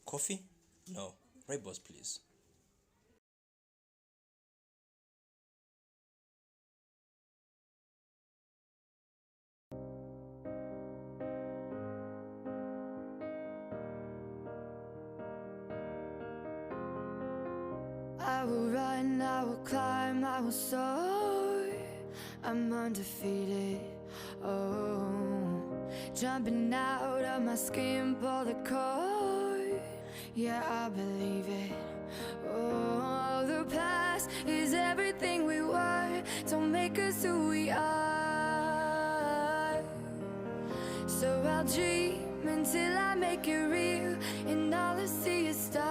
Coffee? No. Rooibos, please. I will run, I will climb, I will soar. I'm undefeated. Oh, jumping out of my skin, pull the cord. Yeah, I believe it. Oh, the past is everything we were. Don't make us who we are. So I'll dream until I make it real, and all I see is stars.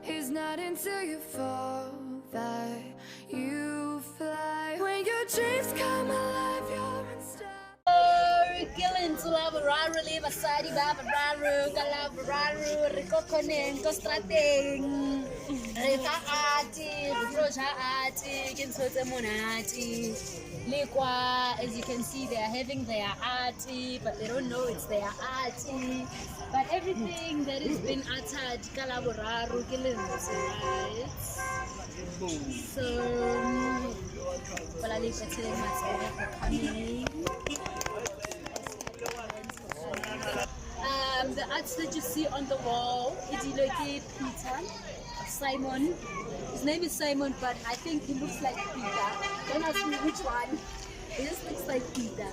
It's not until you fall that you fly. When your dreams come alive, you're unstoppable. Lentswe la Boraro le Basadi ba Bararo ka la Bararo re kokoneng ko strateng re ka ati re ja ati ke ntho tse monate le kwa. As you can see, they are having their arty, but they don't know it's their arty. But everything that has been uttered ka la Boraro ke Lentswe, right? So but I leave that to them for coming. The arts that you see on the wall, it's Peter, Simon. His name is Simon, but I think he looks like Peter. Don't ask me which one. He just looks like Peter.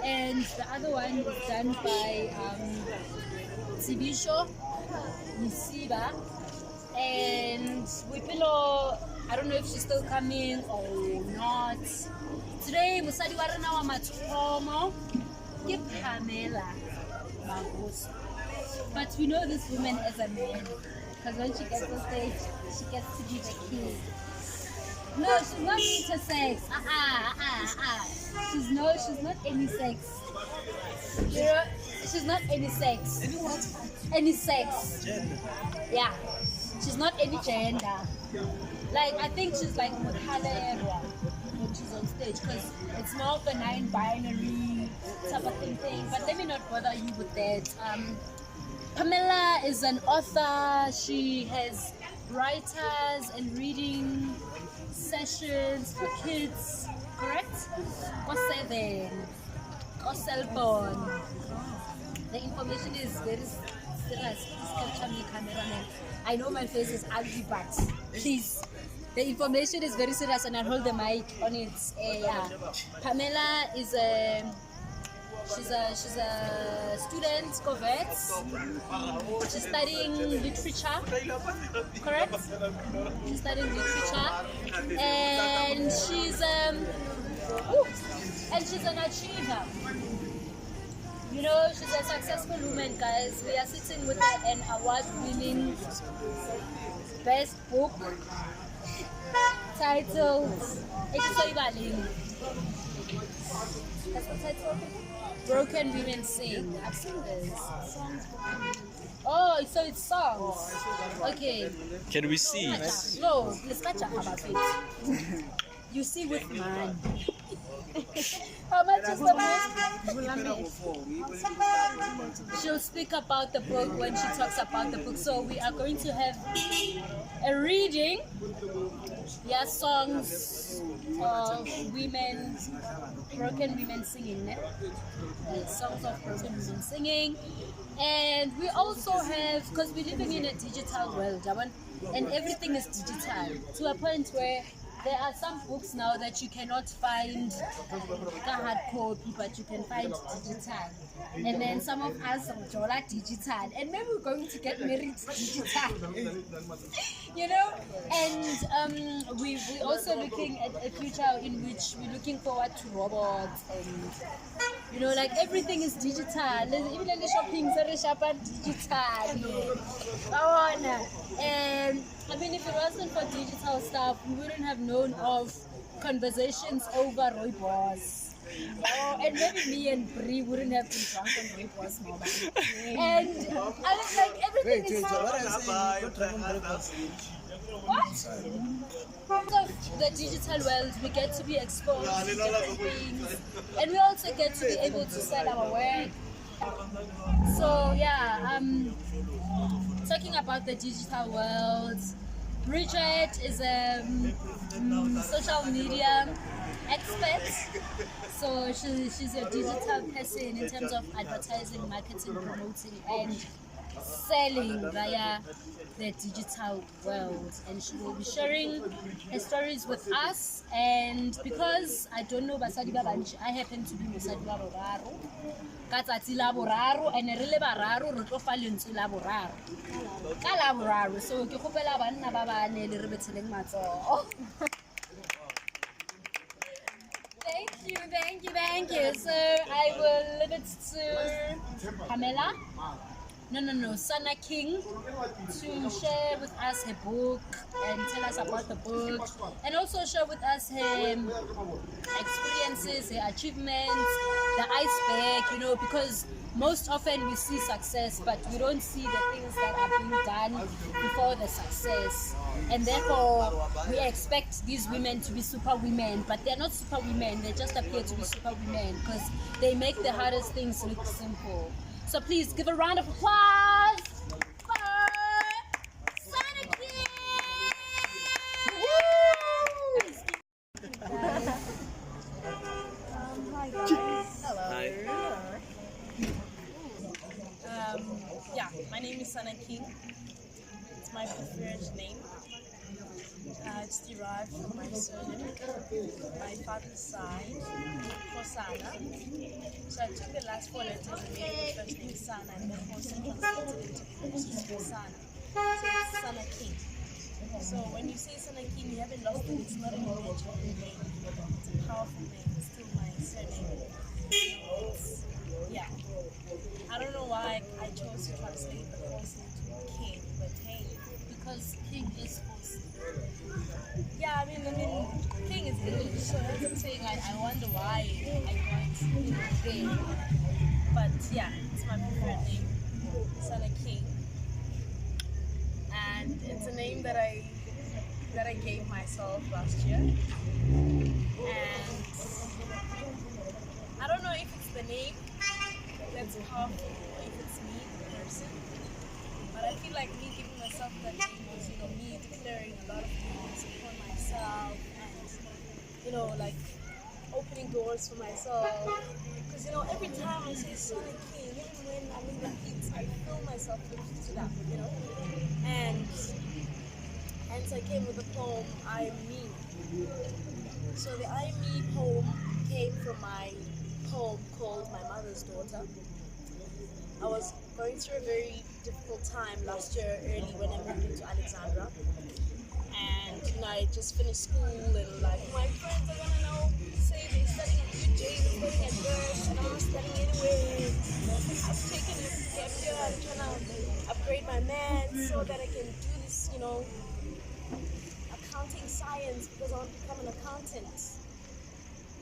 And the other one is done by Sibisho, Nisiba, and Wipilo. I don't know if she's still coming or not. Today, Basadi wa rena wa mathomo ke Pamela. But we know this woman as a man, because when she gets on stage, she gets to be the king. No, she's not intersex. She's not any sex. You know, she's not any sex. Any sex. Yeah. She's not any gender. Like, I think she's like Muthalerwa when she's on stage, because it's more of a non-binary type of thing. But let me not bother you with that. Pamela is an author. She has writers and reading sessions for kids, correct? Or 7. Or cell phone. The information is very serious. Please capture me, cameraman. I know my face is ugly, but please. The information is very serious, and I'll hold the mic on its air. Pamela is she's a student, Covets. She's studying literature, correct? She's studying literature, and she's an achiever. You know, she's a successful woman, guys. We are sitting with an award-winning best book titled That's the title. Broken Women Sing. I've seen this. Oh, so it's songs. Okay. Can we see? No, let's catch up about it. You see with mine. How much is the book? She'll speak about the book when she talks about the book. So we are going to have a reading. Yeah, songs of women, broken women singing. Songs of broken women singing. And we also have, because we're living in a digital world, and everything is digital to a point where there are some books now that you cannot find the hard copy, but you can find digital. And then some of us are like digital, and maybe we're going to get married digital. You know, and we're also looking at a future in which we're looking forward to robots, and you know, like everything is digital. Even the shopping is digital. And I mean, if it wasn't for digital stuff, we wouldn't have known of conversations over rooibos. Oh, and maybe me and Brie wouldn't have been drunk on rooibos, mama. And I was like, everything is what? Part of the digital world, we get to be exposed to different things, and we also get to be able to sell our work. So yeah, talking about the digital world. Bridget is a social media expert, so she's a digital person in terms of advertising, marketing, promoting, and selling via the digital world. And she will be sharing her stories with us. And because I don't know Basadi Babanchi, I happen to be Basadi la Boraro. Katsatsi la Boraro, and re le Bararo re tlo fa Lentswe la Boraro. Ka la Boraro, so ke gopela banna ba ba ne le re betseleng matsogo. Thank you. So I will leave it to Pamela. No, Sana King, to share with us her book and tell us about the book, and also share with us her experiences, her achievements, the iceberg, because most often we see success, but we don't see the things that are being done before the success. And therefore, we expect these women to be super women, but they're not super women, they just appear to be super women because they make the hardest things look simple. So please give a round of applause for Sana King! Hi guys. Hello. My name is Sana King. It's my preferred name. It's derived from my surname, my father's side, for Sana. So I took the last 4 letters and made it the first name Sana, and then also translated into English for Sana. So it's Sana King. So when you say Sana King, you haven't lost it. It's not an imaginary name. It's a powerful name. It's still my surname. I don't know why I chose to translate the first name to King, but hey, Because King is horse. yeah, I mean, King is English, so that's what I'm saying. I wonder why I got King. But yeah, it's my preferred name, Sana King, and it's a name that I gave myself last year, and I don't know if it's the name that's powerful or if it's me, the person. But I feel like me giving myself that name was, me declaring a lot of things upon myself and, like opening doors for myself. Because, every time I say Sana King, even when I'm in the heat, I feel myself lifted up, And so I came with the poem, I Am Me. So the I Am Me poem came from my poem called My Mother's Daughter. I was going through a very difficult time last year early when I moved into Alexandra, and I just finished school and like my friends are gonna say they're studying at UJ, they're studying at Burst, and I'm not studying anyway. I've taken a gap year, I'm trying to upgrade my maths so that I can do this, accounting science because I want to become an accountant.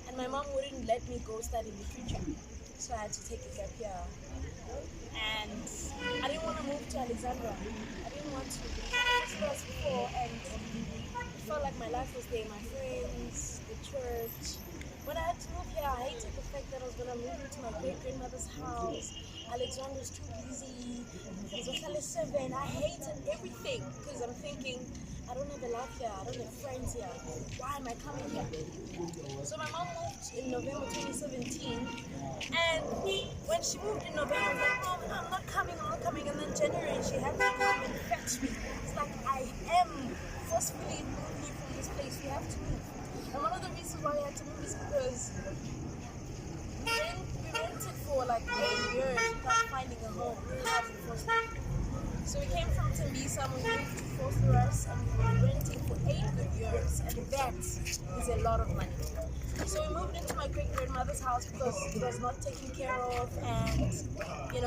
And my mom wouldn't let me go study literature, so I had to take a gap year. And I didn't want to move to Alexandra. I didn't want to. I was before, and it felt like my life was there. My friends, the church. When I had to move here, I hated the fact that I was going to move into my great-grandmother's house. Alexandra's too busy. It was only 7. I hated everything because I'm thinking, I don't have a life here. I don't have friends here. Why am I coming here? So my mom moved in November 2017, and when she moved in November, I was like, Mom, I'm not coming. And then January, she had to come and fetch me. It's like I am forcefully moving from this place. We have to move. And one of the reasons why we had to move is because we rented for like 8 years without finding a home. So we came from Tembisa, we moved to Phosphorus, and we were renting for 8 good years, and that is a lot of money. So we moved into my great-grandmother's house because it was not taken care of, and we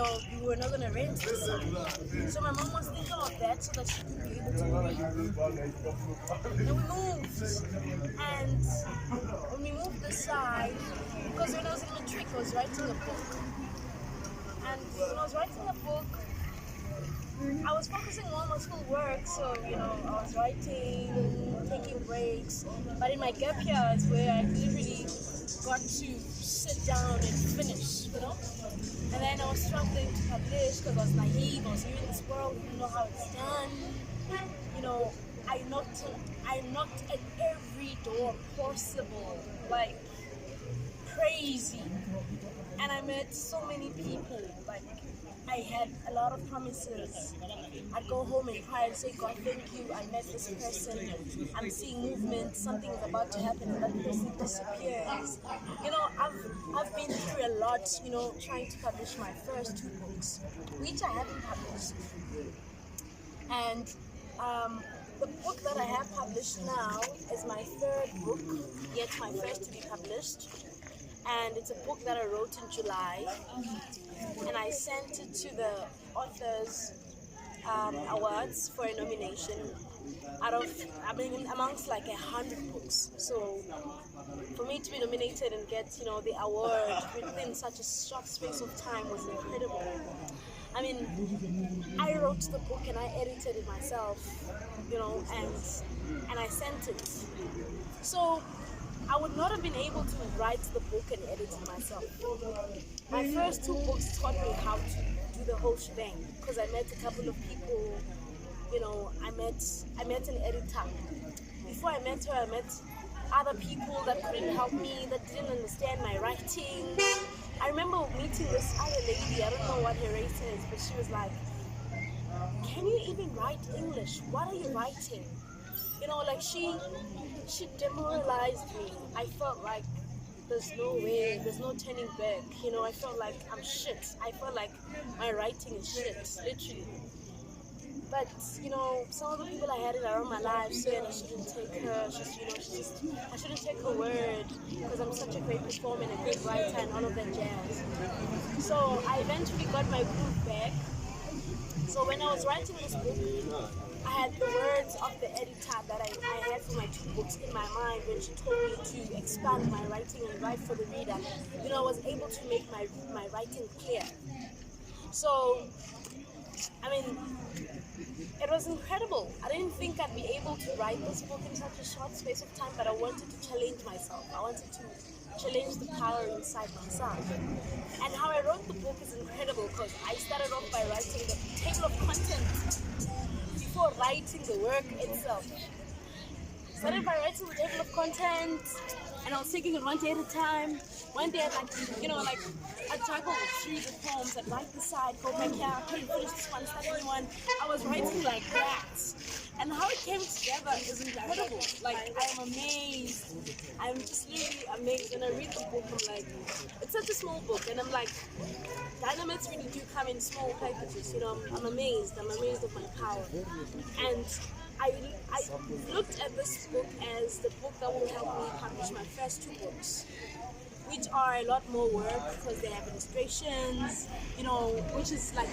were not going to rent this side. So my mom was thinking of that so that she could be able to rent. And we moved, and when we moved this side, because when I was in matric, I was writing a book. And when I was writing a book, I was focusing more on my school work, so I was writing, taking breaks. But in my gap year is where I literally got to sit down and finish, And then I was struggling to publish because I was naive. I was new in this world, didn't know how it's done. You know, I knocked at every door possible, like crazy. And I met so many people. Like, I had a lot of promises. I'd go home and cry and say, God, thank you. I met this person. I'm seeing movement. Something is about to happen, and that person disappears. You know, I've been through a lot, you know, trying to publish my first 2 books, which I haven't published. And the book that I have published now is my 3rd book, yet my first to be published. And it's a book that I wrote in July, and I sent it to the authors awards for a nomination amongst like 100 books. So for me to be nominated and get, you know, the award within such a short space of time was incredible. I mean, I wrote the book and I edited it myself, you know, and I sent it. So I would not have been able to write the book and edit it myself. My first 2 books taught me how to do the whole shebang, because I met a couple of people, you know, I met an editor. Before I met her, I met other people that couldn't help me, that didn't understand my writing. I remember meeting this other lady, I don't know what her race is, but she was like, can you even write English? What are you writing? You know, like she demoralized me. I felt like there's no way, there's no turning back. You know, I felt like I'm shit. I felt like my writing is shit, literally. But, you know, some of the people I had around my life said I shouldn't take her, I shouldn't take her word because I'm such a great performer and a great writer and all of that jazz. So I eventually got my groove back. So when I was writing this book, I had the words of the editor that I had for my 2 books in my mind when she told me to expand my writing and write for the reader. You know, I was able to make my writing clear. So, I mean, it was incredible. I didn't think I'd be able to write this book in such a short space of time, but I wanted to challenge myself. I wanted to challenge the power inside myself. And how I wrote the book is incredible because I started off by writing the table of contents before writing the work itself. Started by writing the table of contents, and I was taking it one day at a time. One day, I'd juggle 3 good poems, I'd write the side, go back here, couldn't finish this one, start a new one. I was writing like that. And how it came together is incredible. Like, I am amazed. I'm just really amazed. When I read the book, I'm like, it's such a small book, and I'm like, dynamites really do come in small packages, you know. I'm amazed of my power. And I looked at this book as the book that will help me publish my first 2 books, which are a lot more work because they have illustrations, you know, which is like,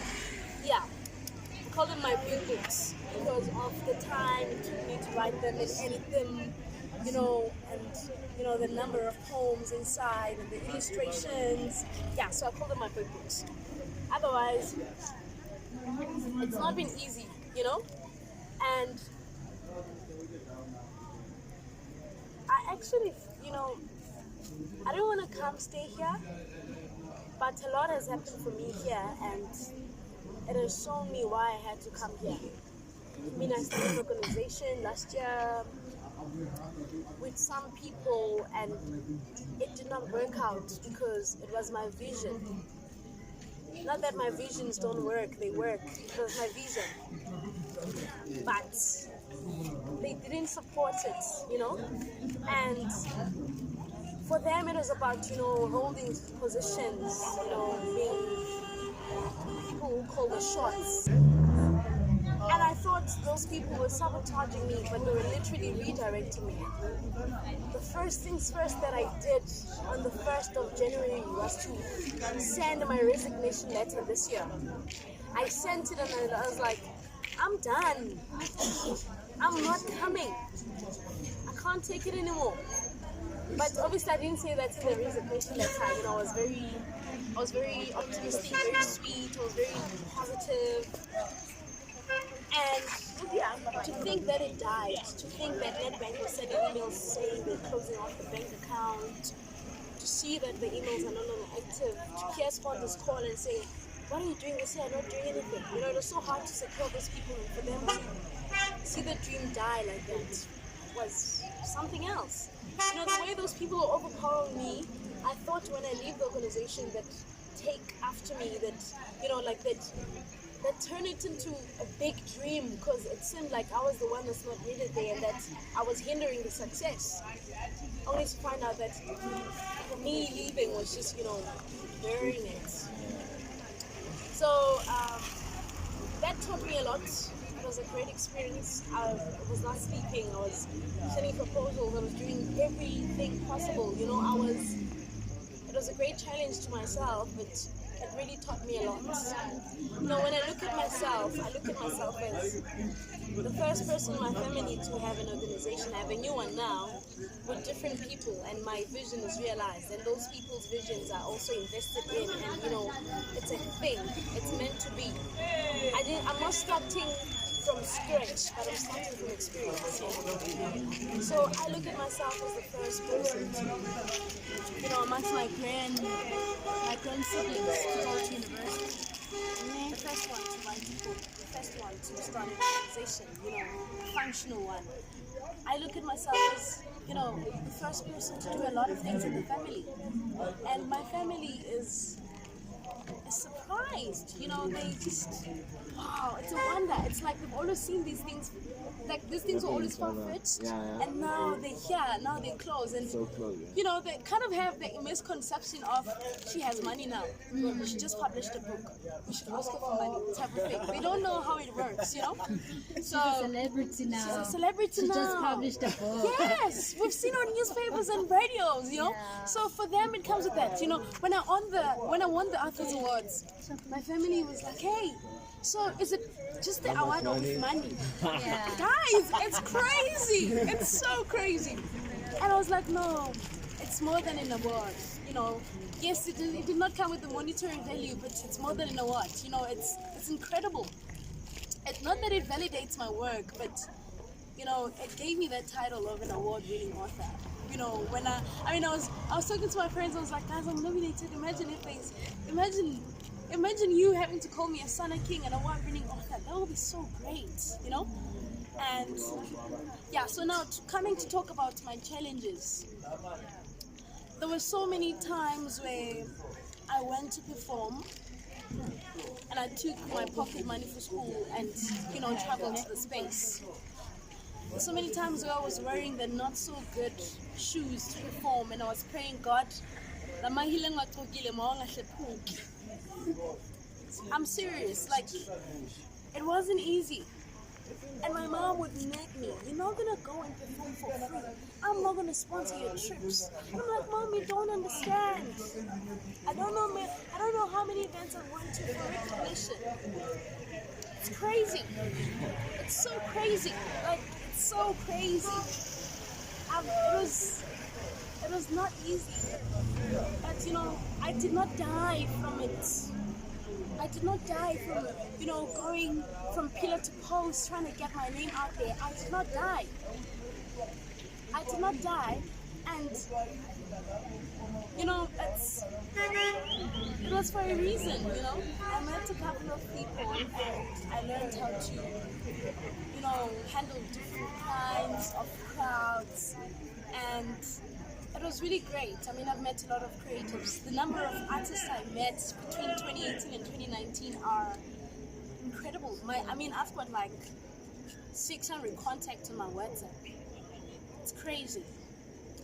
yeah, I call them my big books because of the time it took me to write them and edit them, you know, and, you know, the number of poems inside and the illustrations. Yeah, so I call them my big books. Otherwise, it's not been easy, you know, and I actually, you know, I don't want to stay here, but a lot has happened for me here, and it has shown me why I had to come here. I mean, I started an organization last year with some people, and it did not work out because it was my vision. Not that my visions don't work, they work. It was my vision. But they didn't support it, you know? And for them it was about, you know, holding positions, you know, being people who call the shots. And I thought those people were sabotaging me, but they were literally redirecting me. The first things first that I did on the 1st of January was to send my resignation letter this year. I sent it and I was like, I'm done. I'm not coming. I can't take it anymore. But obviously I didn't say that in the resignation letter. You know, I was very optimistic, very sweet, I was very positive. And yeah, to think that it died, to think that NetBank was sending emails saying they're closing off the bank account, to see that the emails are no longer active, to hear sponsors call and say, what are you doing this year? I'm not doing anything. You know, it was so hard to secure those people, and for them to see the dream die like that was something else. You know, the way those people are overpowering me, I thought when I leave the organization that take after me, that, you know, like that turn it into a big dream, because it seemed like I was the one that's not needed there and that I was hindering the success. Only to find out that me leaving was just, you know, burying it. So that taught me a lot. It was a great experience. I was not sleeping. I was sending proposals. I was doing everything possible. You know, it was a great challenge to myself, but it really taught me a lot. You know, when I look at myself as the first person in my family to have an organization. I have a new one now with different people, and my vision is realized, and those people's visions are also invested in, and you know, it's a thing. It's meant to be. I'm not starting from scratch, but I'm starting from experience. So I look at myself as the first person to, you know, amongst my grand siblings to go to university. The first one to write a book, the first one to start an organization, you know, a functional one. I look at myself as, you know, the first person to do a lot of things in the family. And my family is surprised, you know, they just, wow, it's a wonder. It's like they've always seen these things, like these things were always far-fetched, and now they're here, now they're close, and you know, they kind of have the misconception of, she has money now, she just published a book, we should ask her for money, type of thing. They don't know how it works, you know. She's a celebrity now. She's a celebrity now. She just published a book. Yes, we've seen on newspapers and radios, you know. Yeah. So for them, it comes with that, you know. When I won the Authors Awards, my family was like, hey, so is it just the award of money? Yeah. Guys, it's crazy. It's so crazy. And I was like, no, it's more than an award. You know, yes, it did not come with the monetary value, but it's more than an award. You know, it's incredible. It's not that it validates my work, but you know, it gave me that title of an award-winning author. You know, when I was talking to my friends, I was like, guys, I'm nominated. Imagine you having to call me a Sana King, an award-winning author. That would be so great, you know? And yeah, so now coming to talk about my challenges. There were so many times where I went to perform and I took my pocket money for school and, you know, traveled to the space. So many times where I was wearing the not so good shoes to perform, and I was praying, God, I'm serious, like, it wasn't easy. And my mom would nag me, you're not gonna go and perform for free. I'm not gonna sponsor your trips. I'm like, Mom, you don't understand. I don't know how many events I've went to for recognition. It's crazy. It's so crazy. Like, it's so crazy. It was not easy. But you know, I did not die from it. I did not die from, you know, going from pillar to post, trying to get my name out there. I did not die. I did not die. And, you know, it was for a reason, you know. I met a couple of people and I learned how to, you know, handle different kinds of crowds. And it was really great. I mean, I've met a lot of creatives. The number of artists I met between 2018 and 2019 are incredible. I've got like 600 contacts on my WhatsApp. It's crazy.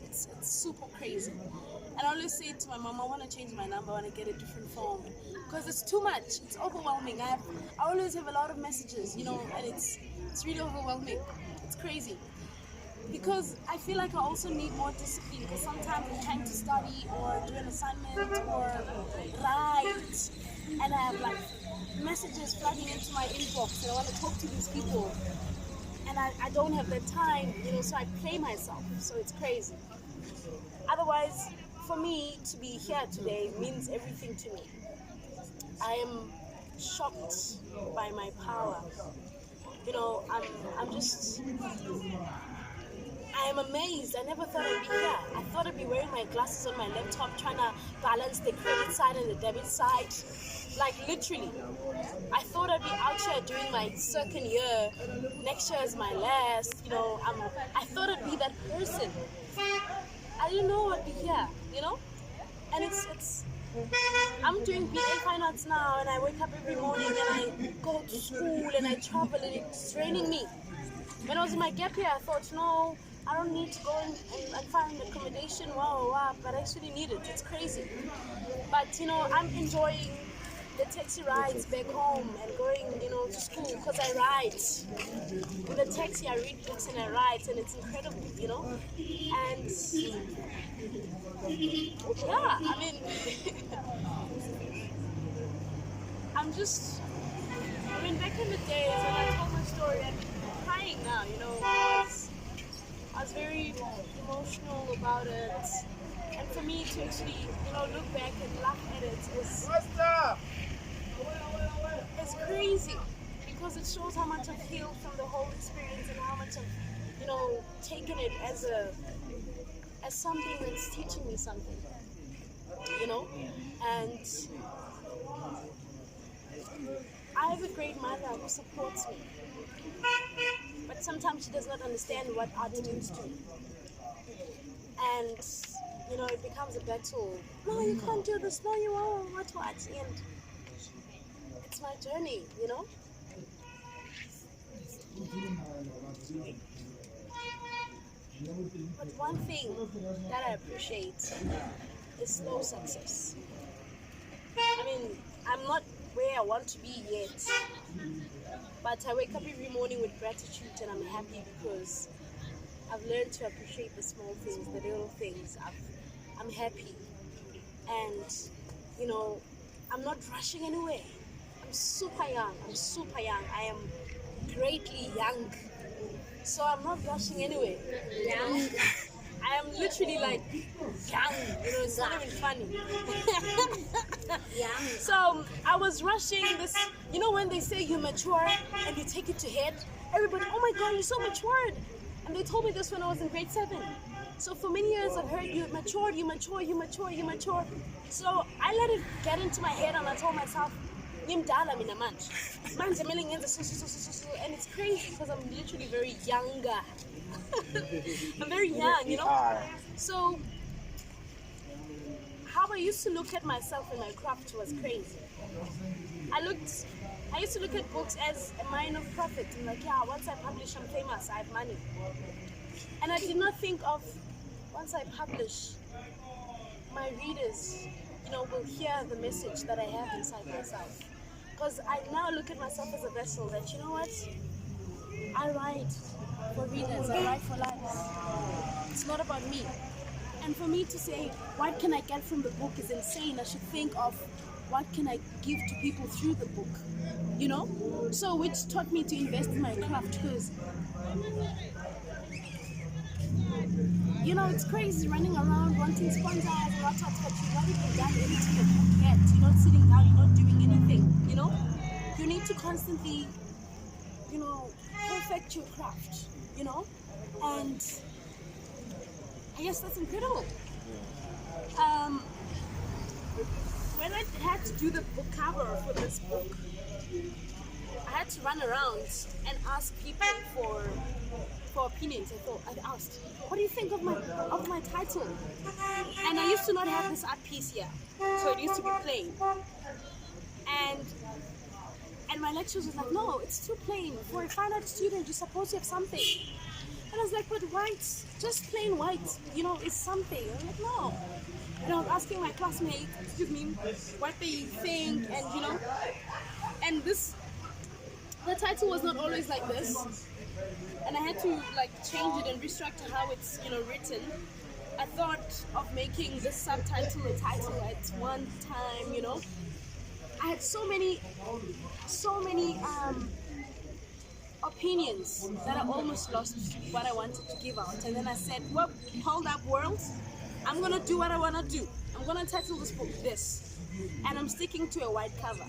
It's super crazy. And I always say to my mom, I want to change my number, I want to get a different phone. Because it's too much. It's overwhelming. I always have a lot of messages, you know, and it's really overwhelming. It's crazy. Because I feel like I also need more discipline, because sometimes I'm trying to study or do an assignment or write, and I have like messages flooding into my inbox and I want to talk to these people, and I don't have the time, you know, so I play myself, so it's crazy. Otherwise, for me to be here today means everything to me. I am shocked by my power. You know, I'm just I am amazed. I never thought I'd be here. I thought I'd be wearing my glasses on my laptop, trying to balance the credit side and the debit side. Like literally. I thought I'd be out here doing my second year. Next year is my last. You know, I thought I'd be that person. I didn't know I'd be here. You know, and it's. I'm doing BA Fine Arts now, and I wake up every morning and I go to school and I travel, and it's draining me. When I was in my gap year, I thought, no, I don't need to go and find accommodation, wow, but I actually need it. It's crazy. But, you know, I'm enjoying the taxi rides back home and going, you know, to school because I ride. In the taxi, I read books and I write, and it's incredible, you know. And yeah, I mean, back in the days when I told my story, I'm crying now, you know. I was very emotional about it. And for me to actually, you know, look back and laugh at it is crazy, because it shows how much I've healed from the whole experience and how much I've, you know, taken it as something that's teaching me something, you know. And I have a great mother who supports me, but sometimes she does not understand what art means to me. And, you know, it becomes a battle. No, you can't do this. No, you won't. What? And it's my journey, you know. But one thing that I appreciate is slow success. I mean, I'm not where I want to be yet, but I wake up every morning with gratitude, and I'm happy because I've learned to appreciate the small things, the little things. I'm happy, and you know, I'm not rushing anywhere. I'm super young. I am greatly young, so I'm not rushing anywhere. Young. I am literally like young, you know, it's not even funny. Young. So I was rushing this, you know, when they say you mature and you take it to head, everybody, oh my God, you're so matured. And they told me this when I was in grade 7. So for many years I've heard you mature. So I let it get into my head, and I told myself, and it's crazy because I'm literally very younger. I'm very young, you know. So how I used to look at myself in my craft was crazy. I used to look at books as a mine of profit. I'm like, yeah, once I publish, I'm famous, I have money. And I did not think of, once I publish, my readers, you know, will hear the message that I have inside myself. Because I now look at myself as a vessel that, you know what, I write for readers, I write for life. It's not about me. And for me to say, what can I get from the book is insane. I should think of, what can I give to people through the book, you know? So which taught me to invest in my craft, because, you know, it's crazy running around wanting sponsors and what, but you've not even done anything a book yet. You're not sitting down, you're not doing anything, you know? You need to constantly, you know, perfect your craft, you know? And I guess that's incredible. When I had to do the book cover for this book, I had to run around and ask people for opinions. I asked, what do you think of my title? And I used to not have this art piece here, so it used to be plain. And my lecturers was like, no, it's too plain. For a fine art student, you're supposed to have something. And I was like, but white, just plain white, you know, is something. I'm like, no. And I was asking my classmates, what they think, and you know, and the title was not always like this, and I had to like change it and restructure how it's, you know, written. I thought of making this subtitle a title at one time, you know. I had so many opinions that I almost lost what I wanted to give out. And then I said, well, hold up, world. I'm going to do what I want to do. I'm going to title this book this. And I'm sticking to a white cover.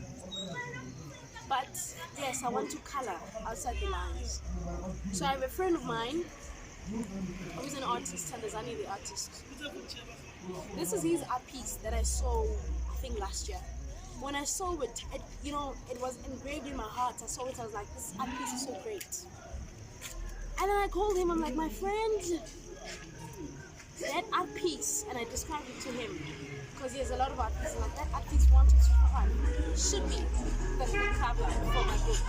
But yes, I want to color outside the lines. So I have a friend of mine who's an artist, Tandazani the artist. This is his art piece that I saw, I think, last year. When I saw it, you know, it was engraved in my heart. I saw it, I was like, this art piece is so great. And then I called him, I'm like, my friend, that art piece, and I described it to him, because he has a lot of art pieces, like that art piece 1, 2, 3, 4, 5 should be the book cover for my book.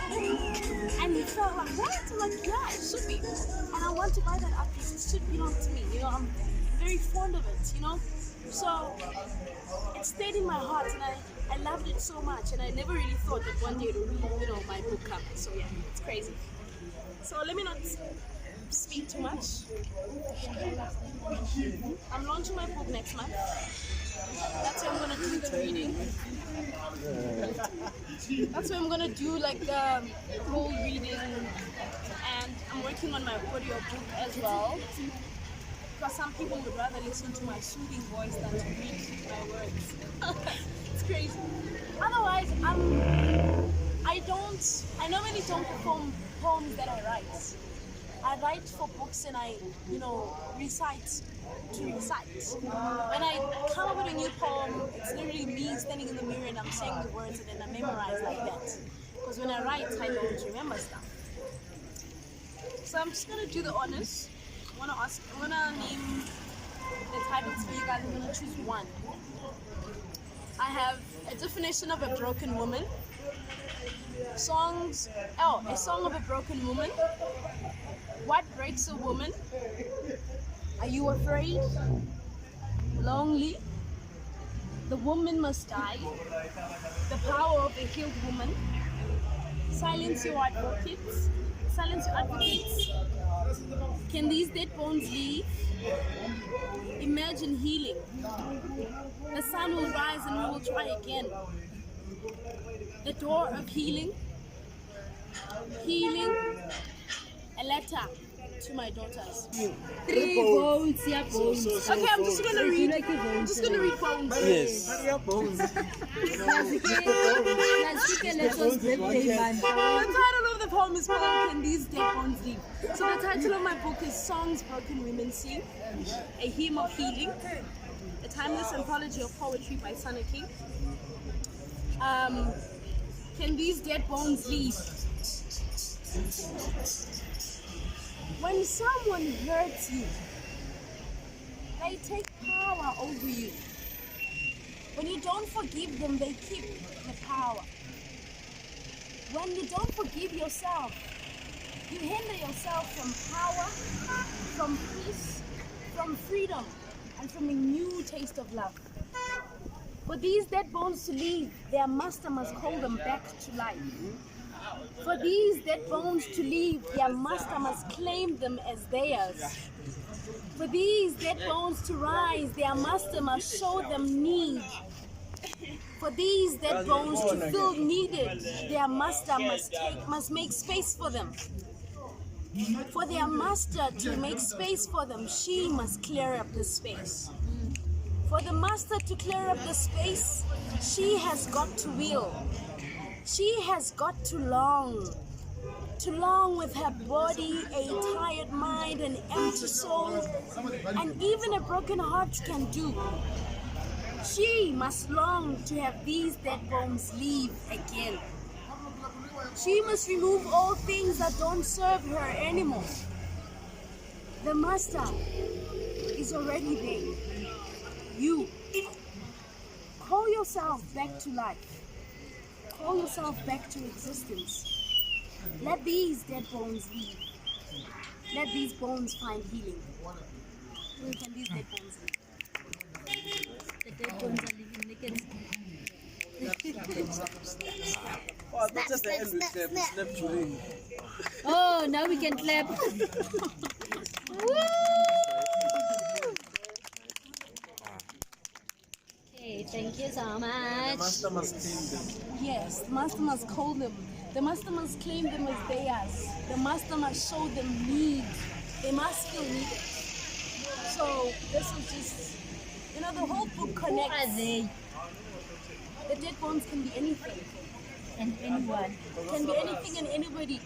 And he felt like, what? I'm like, yeah, it should be. And I want to buy that art piece. It should belong to me. You know, I'm very fond of it, you know. So it stayed in my heart, and I loved it so much, and I never really thought that one day it would be, you know, my book cover. So yeah, it's crazy. So let me not speak too much. I'm launching my book next month. That's where I'm gonna do the reading. That's where I'm gonna do like the whole reading, and I'm working on my audio book as well. Because some people would rather listen to my soothing voice than to read my words. It's crazy. Otherwise, I normally don't perform poems that I write. I write for books and I, you know, recite to recite. When I come up with a new poem, it's literally me standing in the mirror and I'm saying the words and then I memorize like that. Because when I write, I don't remember stuff. So I'm just gonna do the honors. I'm gonna name the titles for you guys. I'm gonna choose one. I have a definition of a broken woman. A song of a broken woman. What breaks a woman? Are you afraid? Lonely? The woman must die. The power of a healed woman. Silence your advocates. Silence your advocates. Can these dead bones leave? Imagine healing. The sun will rise and we will try again. The door of healing. Healing. A letter to my daughters. 3 bones, yeah, bones. Okay, I'm just gonna read. I'm just gonna read poems. Yes. The title of the poem is called Can These Dead Bones Leave? So the title of my book is Songs Broken Women Sing, a hymn of healing, a timeless anthology of poetry by Sana King. Can these dead bones leave? When someone hurts you, they take power over you. When you don't forgive them, they keep the power. When you don't forgive yourself, you hinder yourself from power, from peace, from freedom, and from a new taste of love. For these dead bones to leave, their master must call them back to life. For these dead bones to leave, their master must claim them as theirs. For these dead bones to rise, their master must show them need. For these dead bones to feel needed, their master must make space for them. For their master to make space for them, she must clear up the space. For the master to clear up the space, she has got to will. She has got to long with her body, a tired mind, an empty soul, and even a broken heart can do. She must long to have these dead bones leave again. She must remove all things that don't serve her anymore. The master is already there. You, call yourself back to life. Call yourself back to existence. Let these dead bones leave. Let these bones find healing. Where can these dead bones leave? The dead bones are living naked. Oh, that's just the end with the snap chewing. Oh, now we can clap. Woo! Okay, thank you so much. The master must claim them. Yes, the master must call them. The master must claim them as theirs. The master must show them need. They must feel needed. So this is just, the whole book connects. Who are they? The dead bones can be anything. and anyone. Can be anything and anybody.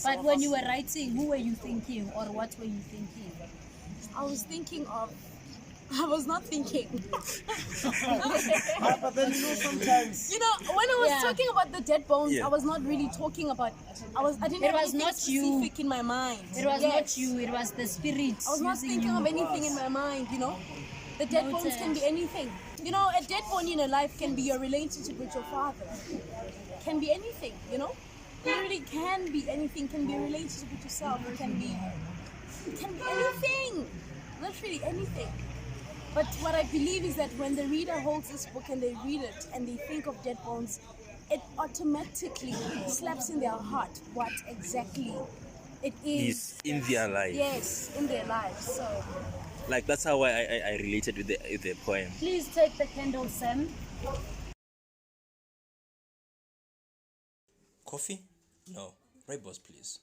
But when you were writing, who were you thinking or what were you thinking? I was thinking of. I was not thinking. But then sometimes. You know, when I was Yeah. talking about the dead bones, Yeah. I was not really talking about. I didn't It have was anything not you. specific in my mind. It was Yes. not you, it was the spirit. I was not using thinking you. of anything in my mind, you know. The dead bones can be anything. You know, a dead bone in your life can be your relationship with your father. Can be anything, you know. It really can be anything. Can be a relationship with yourself. It can be anything. Literally anything. But what I believe is that when the reader holds this book and they read it and they think of dead bones, it automatically slaps in their heart what exactly it is. In their life. Yes, in their lives. So Like that's how I related with the poem. Please take the candle, Sam. Coffee? No. Rooibos, please.